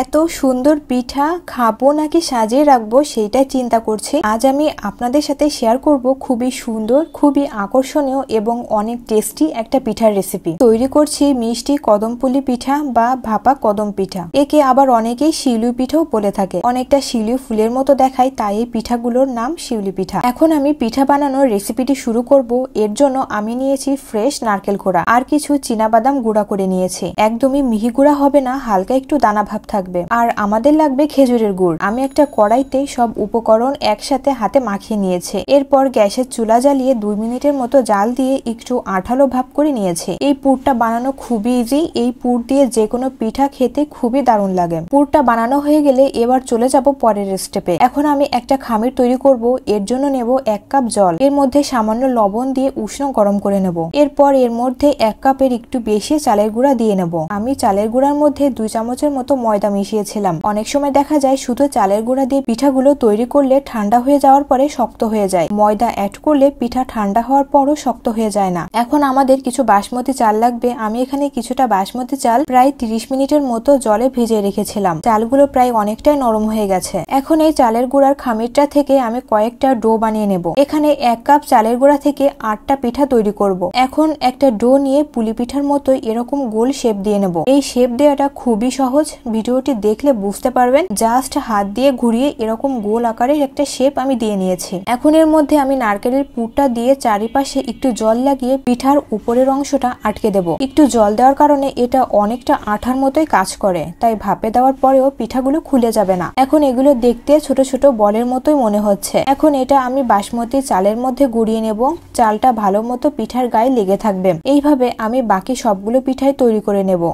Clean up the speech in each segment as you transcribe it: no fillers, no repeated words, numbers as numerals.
এত সুন্দর পিঠা খাবো নাকি সাজিয়ে রাখবো সেটাই চিন্তা করছি। আজ আমি আপনাদের সাথে শেয়ার করব খুবই সুন্দর, খুবই আকর্ষণীয় এবং অনেক টেস্টি একটা পিঠার রেসিপি। তৈরি করছি মিষ্টি কদমপুলি পিঠা বা ভাপা কদম পিঠা। একে আবার অনেকেই শিউলি পিঠাও বলে থাকে। অনেকটা শিউলি ফুলের মতো দেখায়, তাই এই পিঠাগুলোর নাম শিউলি পিঠা। এখন আমি পিঠা বানানোর রেসিপিটি শুরু করব। এর জন্য আমি নিয়েছি ফ্রেশ নারকেল কোড়া আর কিছু চীনাবাদাম গুঁড়া করে নিয়েছি। একদমই মিহি গুঁড়া হবে না, হালকা একটু দানা ভাব থাকবে। আর আমাদের লাগবে খেজুরের গুড়। আমি একটা কড়াইতে সব উপকরণ একসাথে হাতে মাখিয়ে নিয়েছি। এরপর গ্যাসের চুলা জ্বালিয়ে 2 মিনিটের মতো জাল দিয়ে একটু আঠালো ভাব করে নিয়েছি। এই পুরটা বানানো খুবই ইজি। এই পুর দিয়ে যে কোনো পিঠা খেতে খুবই দারুণ লাগে। পুরটা বানানো হয়ে গেলে এবার চলে যাব পরের স্টেপে। এখন আমি একটা খামির তৈরি করব। এর জন্য নেব 1 কাপ জল। এর মধ্যে সামান্য লবণ দিয়ে উষ্ণ গরম করে নেব। এরপর এর মধ্যে 1 কাপের একটু বেশি চালের গুঁড়া দিয়ে নেব। আমি চালের গুঁড়ার মধ্যে 2 চামচের মতো ময়দা মিশিয়েছিলাম। অনেক সময় দেখা যায় শুধু চালের গুঁড়া দিয়ে পিঠাগুলো তৈরি করলে ঠান্ডা হয়ে যাওয়ার পরে শক্ত হয়ে যায়। ময়দা অ্যাড করলে পিঠা ঠান্ডা হওয়ার পরও শক্ত হয়ে যায় না। এখন আমাদের কিছু বাসমতি চাল লাগবে। আমি এখানে কিছুটা বাসমতি চাল প্রায় 30 মিনিটের মতো জলে ভিজিয়ে রেখেছিলাম। চালগুলো প্রায় অনেকটাই নরম হয়ে গেছে। এখন এই চালের গুঁড়ার খামিরটা থেকে আমি কয়েকটা ডো বানিয়ে নেব। এখানে 1 কাপ চালের গুঁড়া থেকে 8টা পিঠা তৈরি করব। এখন একটা ডো নিয়ে পুলি পিঠার মতো এরকম গোল শেপ দিয়ে নেব। এই শেপ দেওয়াটা খুবই সহজ। ভিডিওটি দেখলে বুঝতে পারবেন। জাস্ট হাত দিয়ে ঘুরিয়ে এরকম গোল আকারের একটা শেপ আমি দিয়ে নিয়েছি। এখন এর মধ্যে আমি নারকেলের পুরটা দিয়ে চারিপাশে একটু জল লাগিয়ে পিঠার উপরের অংশটা আটকে দেব। একটু জল দেওয়ার কারণে এটা অনেকটা আঠার মতোই কাজ করে, তাই ভাপে দেওয়ার পরেও পিঠাগুলো খুলে যাবে না। এখন এগুলো দেখতে ছোট ছোট বলের মতোই মনে হচ্ছে। এখন এটা আমি বাসমতি চালের মধ্যে গুঁড়িয়ে নেব। চালটা ভালো মতো পিঠার গায়ে লেগে থাকবে। এইভাবে আমি বাকি সবগুলো পিঠাই তৈরি করে নেব।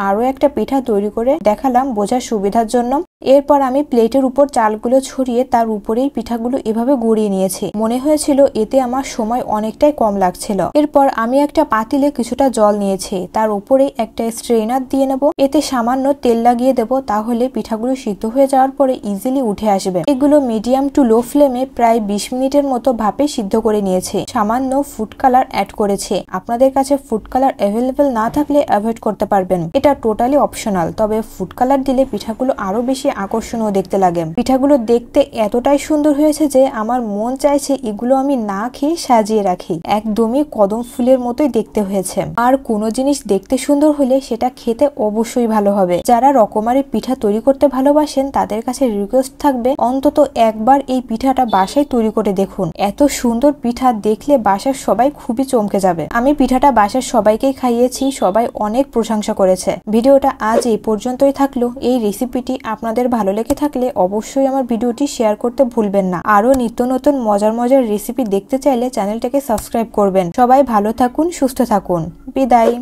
আরো একটা পিঠা তৈরি করে দেখালাম বোঝার সুবিধার জন্য। এরপর আমি প্লেটের উপর চালগুলো ছড়িয়ে তার উপরেই পিঠাগুলো এভাবে গুঁড়িয়ে নিয়েছি। মনে হয়েছিল এতে আমার সময় অনেকটাই কম লাগছিল। এরপর আমি একটা পাতিলে কিছুটা জল নিয়েছি। তার উপরে একটা স্ট্রেনার দিয়ে নেব। এতে সামান্য তেল লাগিয়ে দেব, তাহলে পিঠাগুলো সিদ্ধ হয়ে যাওয়ার পরে ইজিলি উঠে আসবে। এগুলো মিডিয়াম টু লো ফ্লেমে প্রায় 20 মিনিটের মতো ভাপে সিদ্ধ করে নিয়েছি। সামান্য ফুড কালার অ্যাড করেছি। আপনাদের কাছে ফুড কালার অ্যাভেলেবেল না থাকলে অ্যাভয়েড করতে পারবেন। এটা টোটালি অপশনাল, তবে ফুড কালার দিলে পিঠাগুলো আরো বেশি আকর্ষণীয় দেখতে লাগে। পিঠাগুলো দেখতে এতটাই সুন্দর হয়েছে যে আমার মন চাইছে এগুলো আমি না খেয়ে সাজিয়ে রাখি। একদমই কদম ফুলের মতোই দেখতে হয়েছে। আর কোনো জিনিস দেখতে সুন্দর হলে সেটা খেতে অবশ্যই ভালো হবে। যারা রকমারি পিঠা তৈরি করতে ভালোবাসেন তাদের কাছে রিকোয়েস্ট থাকবে অন্তত একবার এই পিঠাটা বাসায় তৈরি করে দেখুন। এত সুন্দর পিঠা দেখলে বাসার সবাই খুবই চমকে যাবে। আমি পিঠাটা বাসার সবাইকেই খাইয়েছি, সবাই অনেক প্রশংসা করেছে। ভিডিওটা আজ এই পর্যন্তই থাকলো। এই রেসিপিটি আপনাদের ভালো লেগে থাকলে অবশ্যই আমার ভিডিওটি শেয়ার করতে ভুলবেন না। আরো নিত্য নতুন মজার মজার রেসিপি দেখতে চাইলে চ্যানেলটাকে সাবস্ক্রাইব করবেন। সবাই ভালো থাকুন, সুস্থ থাকুন। বিদায়।